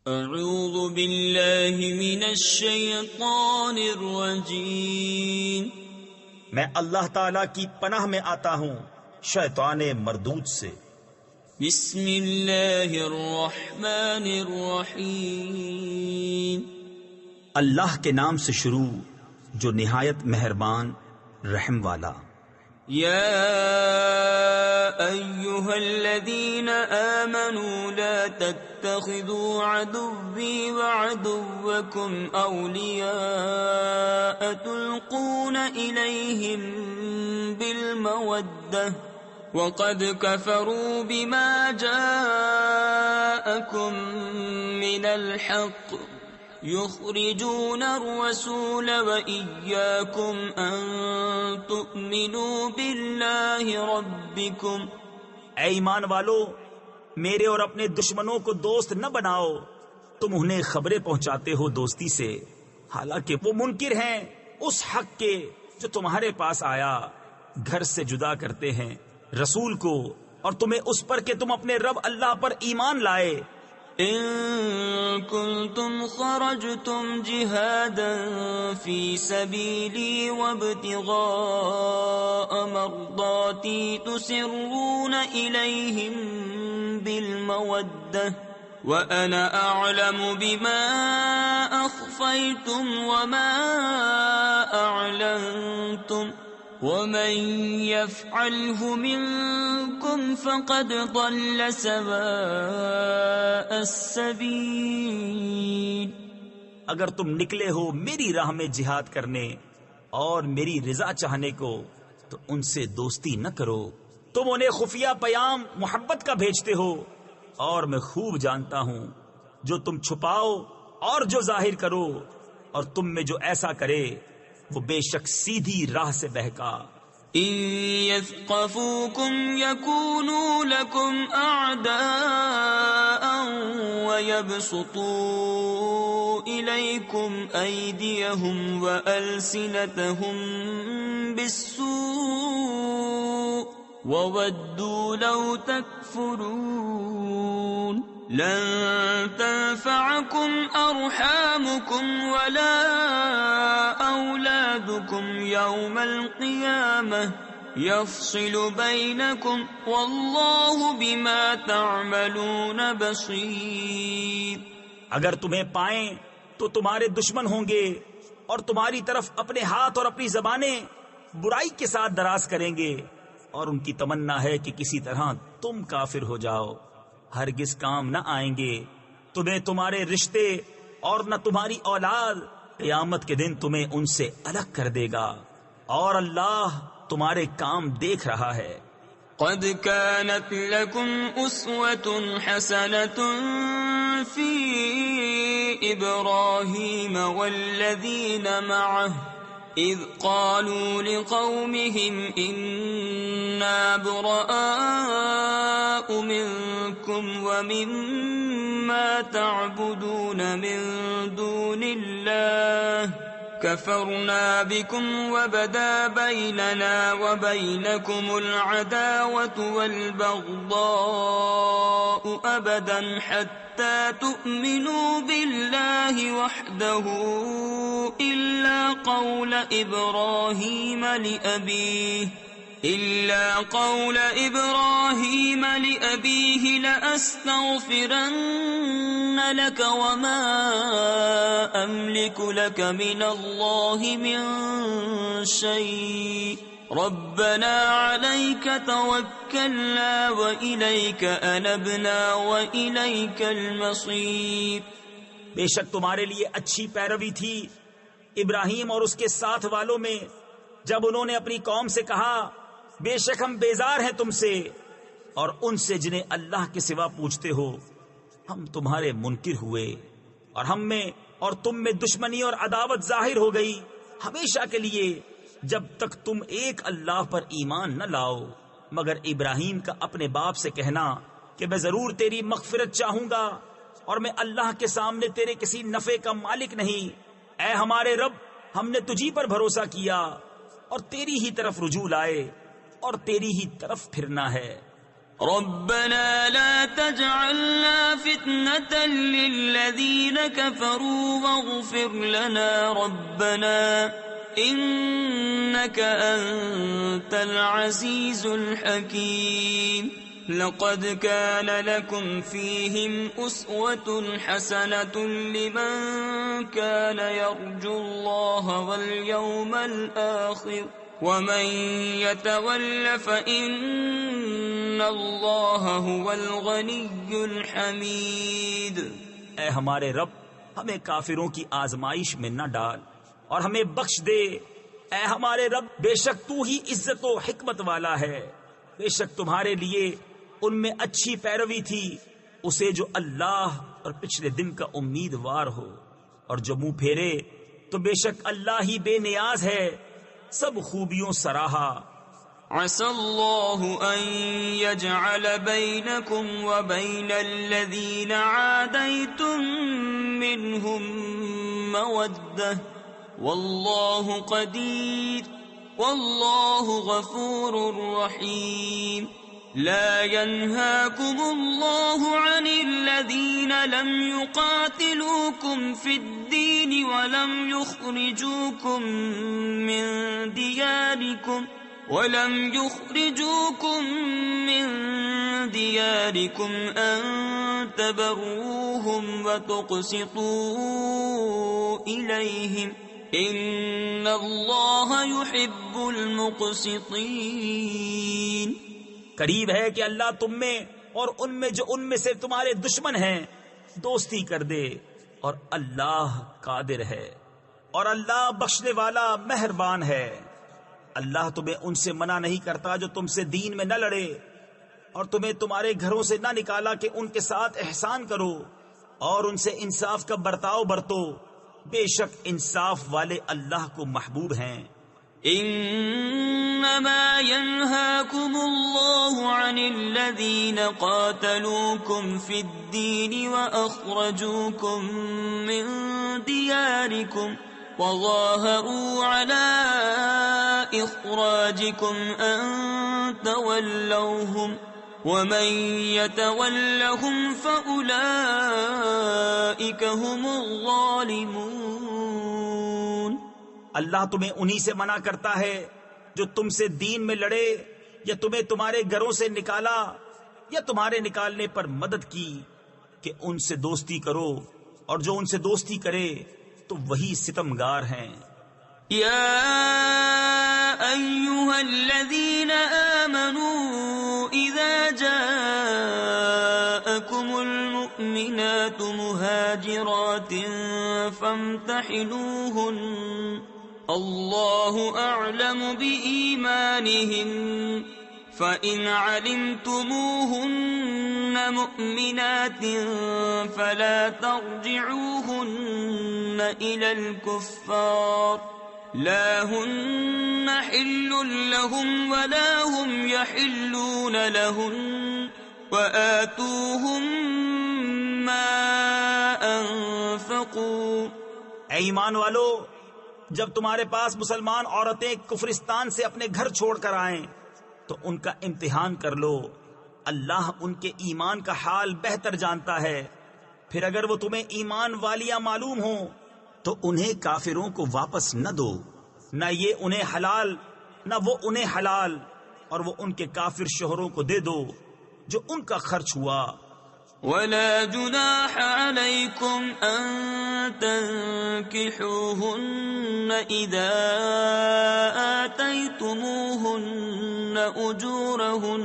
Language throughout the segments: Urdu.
اعوذ باللہ من الشیطان الرجیم، میں اللہ تعالی کی پناہ میں آتا ہوں شیطان مردود سے۔ بسم اللہ الرحمن الرحیم، اللہ کے نام سے شروع جو نہایت مہربان رحم والا۔ یا ایہا الذین آمنوا لا تتخذوا عدوی وعدوکم اولیاء تلقون الیہم بالمودہ وقد کفروا بما جاءکم من الحق يخرجون الرسول وإياكم أن تؤمنوا بالله ربكم۔ اے ایمان والو، میرے اور اپنے دشمنوں کو دوست نہ بناؤ، تم انہیں خبریں پہنچاتے ہو دوستی سے، حالانکہ وہ منکر ہیں اس حق کے جو تمہارے پاس آیا، گھر سے جدا کرتے ہیں رسول کو اور تمہیں اس پر کہ تم اپنے رب اللہ پر ایمان لائے۔ ان کنتم خرجتم جہادا فی سبیلی وابتغاء مرضاتی تسرون الیہم بالمودہ وانا اعلم بما اخفیتم وما اعلنتم ومن يفعله منكم فقد ضل سواء السبيل۔ اگر تم نکلے ہو میری راہ میں جہاد کرنے اور میری رضا چاہنے کو تو ان سے دوستی نہ کرو، تم انہیں خفیہ پیام محبت کا بھیجتے ہو، اور میں خوب جانتا ہوں جو تم چھپاؤ اور جو ظاہر کرو، اور تم میں جو ایسا کرے وہ بے شک سیدھی راہ سے بہکا۔ ان يثقفوكم يكونوا لكم اعداء ويبسطوا اليكم ايديهم والسنتهم بالسوء وودوا لو تكفرون۔ لن تنفعكم أرحامكم ولا أولادكم يوم القيامة يفصل بينكم والله بما تعملون بصير۔ اگر تمہیں پائیں تو تمہارے دشمن ہوں گے اور تمہاری طرف اپنے ہاتھ اور اپنی زبانیں برائی کے ساتھ دراز کریں گے، اور ان کی تمنا ہے کہ کسی طرح تم کافر ہو جاؤ، ہرگز کام نہ آئیں گے تمہیں تمہارے رشتے اور نہ تمہاری اولاد، قیامت کے دن تمہیں ان سے الگ کر دے گا، اور اللہ تمہارے کام دیکھ رہا ہے۔ قد كانت لكم أسوة حسنة في إبراهيم والذين معه إذ قالوا لقومهم إنا براء منكم ومما تعبدون من دون الله كفرنا بكم وبدا بيننا وبينكم العداوة والبغضاء أبدا حتى تؤمنوا بالله وحده إلا قول إبراهيم لأبيه لأستغفرن لك وما أملك لك من الله من شيء ربنا عليك توكلنا وإليك أنبنا وإليك المصير۔ بے شک تمہارے لیے اچھی پیروی تھی ابراہیم اور اس کے ساتھ والوں میں جب انہوں نے اپنی قوم سے کہا بے شک ہم بیزار ہیں تم سے اور ان سے جنہیں اللہ کے سوا پوجتے ہو، ہم تمہارے منکر ہوئے اور ہم میں اور تم میں دشمنی اور عداوت ظاہر ہو گئی ہمیشہ کے لیے جب تک تم ایک اللہ پر ایمان نہ لاؤ، مگر ابراہیم کا اپنے باپ سے کہنا کہ میں ضرور تیری مغفرت چاہوں گا اور میں اللہ کے سامنے تیرے کسی نفع کا مالک نہیں، اے ہمارے رب ہم نے تجھی پر بھروسہ کیا اور تیری ہی طرف رجوع لائے اور تیری ہی طرف پھرنا ہے۔ ربنا لا تجعلنا فتنة للذين كفروا واغفر لنا ربنا إنك أنت العزيز الحكيم لقد كان لكم فيهم أسوة حسنة لمن كان يرجو الله واليوم الآخر ومن يتول فإن الله هو الغني الحميد۔ اے ہمارے رب، ہمیں کافروں کی آزمائش میں نہ ڈال اور ہمیں بخش دے۔ اے ہمارے رب، بے شک تو ہی عزت و حکمت والا ہے۔ بے شک تمہارے لیے ان میں اچھی پیروی تھی اسے جو اللہ اور پچھلے دن کا امیدوار ہو، اور جو منہ پھیرے تو بے شک اللہ ہی بے نیاز ہے، سب خوبیوں سراہا۔ عسى الله أن يجعل بينكم وبين الذين عاديتم منهم مودة والله قدير والله غفور رحيم۔ لا ينهاكم الله عن الذين لم يقاتلوكم في الدين ولم يخرجوكم من دياركم أن تبروهم وتقسطوا إليهم إن الله يحب المقسطين۔ قریب ہے کہ اللہ تم میں اور ان میں جو ان میں سے تمہارے دشمن ہیں دوستی کر دے، اور اللہ قادر ہے اور اللہ بخشنے والا مہربان ہے۔ اللہ تمہیں ان سے منع نہیں کرتا جو تم سے دین میں نہ لڑے اور تمہیں تمہارے گھروں سے نہ نکالا کہ ان کے ساتھ احسان کرو اور ان سے انصاف کا برتاؤ برتو، بے شک انصاف والے اللہ کو محبوب ہیں۔ انما ينهاكم الله عن الذين قاتلوكم في الدين واخرجوكم من دياركم وظاهروا على اخراجكم ان تولوهم ومن يتولهم فاولئك هم الظالمون۔ اللہ تمہیں انہی سے منع کرتا ہے جو تم سے دین میں لڑے یا تمہیں تمہارے گھروں سے نکالا یا تمہارے نکالنے پر مدد کی کہ ان سے دوستی کرو، اور جو ان سے دوستی کرے تو وہی ستمگار ہیں۔ یا ایھا الذین آمنوا اذا جاءکم المؤمنات مہاجرات فامتحنوہن اللہ اعلم بإیمانہن فإن علمتموہن مؤمنات فلا ترجعوہن إلى الكفار لا ہن حل لهم ولا هم يحلون لهن وآتوهم ما انفقوا۔ اے ایمان والو، جب تمہارے پاس مسلمان عورتیں کفرستان سے اپنے گھر چھوڑ کر آئیں تو ان کا امتحان کر لو، اللہ ان کے ایمان کا حال بہتر جانتا ہے۔ پھر اگر وہ تمہیں ایمان والیاں معلوم ہوں تو انہیں کافروں کو واپس نہ دو، نہ یہ انہیں حلال نہ وہ انہیں حلال، اور وہ ان کے کافر شوہروں کو دے دو جو ان کا خرچ ہوا۔ ولا جناح عليكم أن تنكحوهن إذا آتيتموهن أجورهن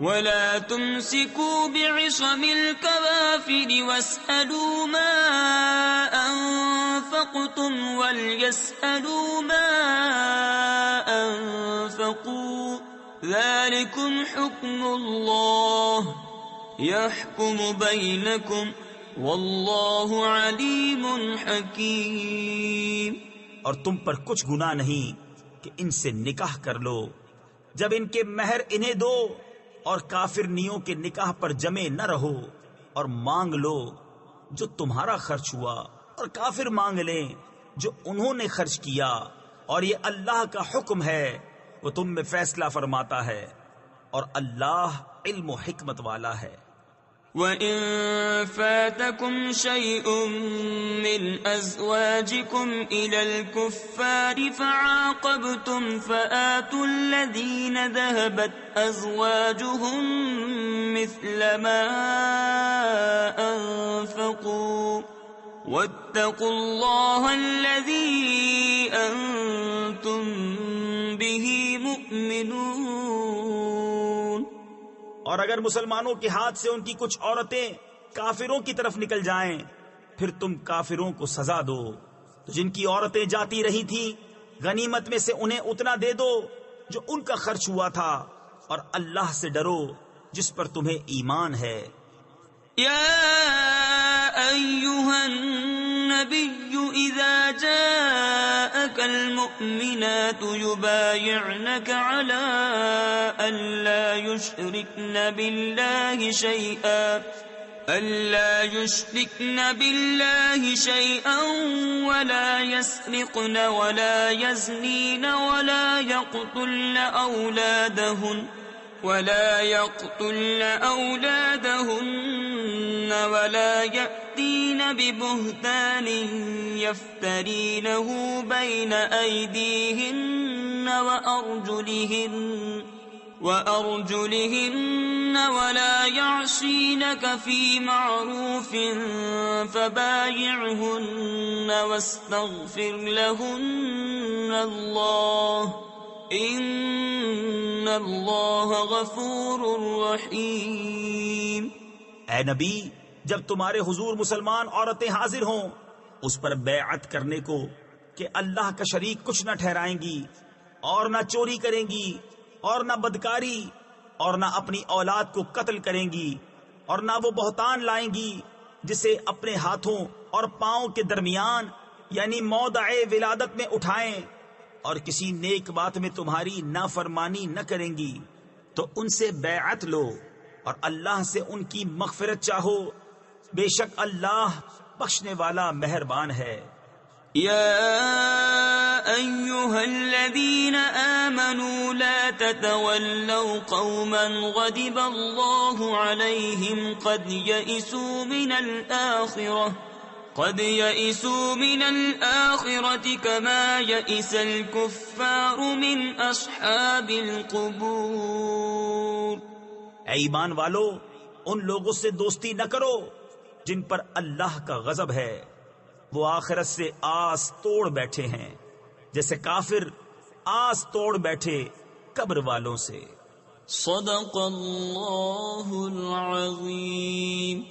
ولا تمسكوا بعصم الكوافر واسألوا ما أنفقتم وليسألوا ما أنفقوا ذلكم حكم الله يحكم بينكم واللہ علیم حکیم۔ اور تم پر کچھ گناہ نہیں کہ ان سے نکاح کر لو جب ان کے مہر انہیں دو، اور کافرنیوں کے نکاح پر جمے نہ رہو، اور مانگ لو جو تمہارا خرچ ہوا، اور کافر مانگ لیں جو انہوں نے خرچ کیا، اور یہ اللہ کا حکم ہے، وہ تم میں فیصلہ فرماتا ہے۔ اور اللہ علم و حکمت والا ہے۔ وَإِن فَاتَكُمْ شَيْءٌ مِّنْ أَزْوَاجِكُمْ إِلَى الْكُفَّارِ فَعَاقَبْتُمْ فَآتُوا الَّذِينَ ذَهَبَتْ أَزْوَاجُهُم مِّثْلَ مَا أَنفَقُوا وَاتَّقُوا اللَّهَ الَّذِي أَنتُم بِهِ مُؤْمِنُونَ۔ اور اگر مسلمانوں کے ہاتھ سے ان کی کچھ عورتیں کافروں کی طرف نکل جائیں پھر تم کافروں کو سزا دو، تو جن کی عورتیں جاتی رہی تھی غنیمت میں سے انہیں اتنا دے دو جو ان کا خرچ ہوا تھا، اور اللہ سے ڈرو جس پر تمہیں ایمان ہے۔ یا ایھا النبی اذا جاءک المؤمنات یبایعنک علی ان لا یشرکن باللہ شیئا ولا يسرقن ولا يزنین ولا يقتلن أولادهن ولا يأتين ببهتان يفترينه بين أيديهن وأرجلهن ولا يعصينك في معروف فبايعهن واستغفر لهن الله ان اللہ غفور رحیم۔ اے نبی، جب تمہارے حضور مسلمان عورتیں حاضر ہوں اس پر بیعت کرنے کو کہ اللہ کا شریک کچھ نہ ٹھہرائیں گی، اور نہ چوری کریں گی، اور نہ بدکاری، اور نہ اپنی اولاد کو قتل کریں گی، اور نہ وہ بہتان لائیں گی جسے اپنے ہاتھوں اور پاؤں کے درمیان یعنی موضع ولادت میں اٹھائیں، اور کسی نیک بات میں تمہاری نافرمانی نہ کریں گی، تو ان سے بیعت لو اور اللہ سے ان کی مغفرت چاہو، بے شک اللہ بخشنے والا مہربان ہے۔ یا ایھا الذین آمنوا لا تتولوا قوما غضب اللہ علیہم قد يئسوا من الآخرة كما يئس الكفار من أصحاب القبور۔ اے ایمان والو، ان لوگوں سے دوستی نہ کرو جن پر اللہ کا غضب ہے، وہ آخرت سے آس توڑ بیٹھے ہیں جیسے کافر آس توڑ بیٹھے قبر والوں سے۔ صدق اللہ العظیم۔